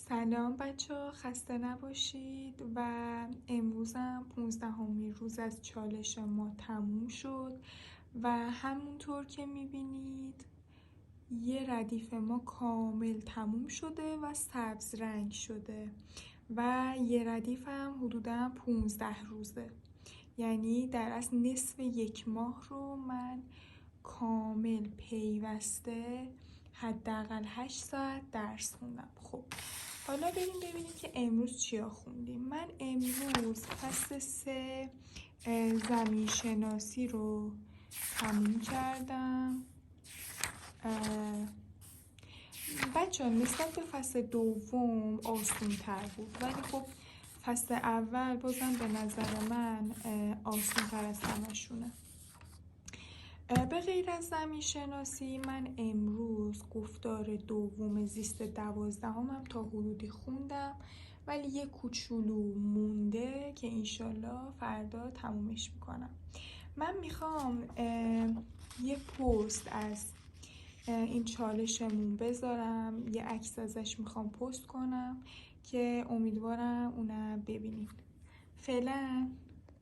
سلام بچه، خسته نباشید. و امروزم 15مین روز از چالش ما تموم شد و همونطور که میبینید یه ردیف ما کامل تموم شده و سبز رنگ شده و یه ردیف هم حدودا 15 روزه، یعنی در اصل نصف یک ماه رو من کامل پیوسته حداقل 8 ساعت درس خوندم. خب حالا بریم ببینیم که امروز چیا خوندیم. من امروز فصل 3 زمین شناسی رو تموم کردم. بچه نسبت به فصل دوم آسون تر بود، ولی خب فصل اول بازم به نظر من آسون تر از همشونه. به غیر از زمین شناسی من امروز گفتار دوم زیست 12 هم تا حدودی خوندم، ولی یه کوچولو مونده که انشالله فردا تمومش میکنم. من میخوام یه پست از این چالشمون بذارم، یه عکس ازش میخوام پست کنم که امیدوارم اونم ببینید. فعلا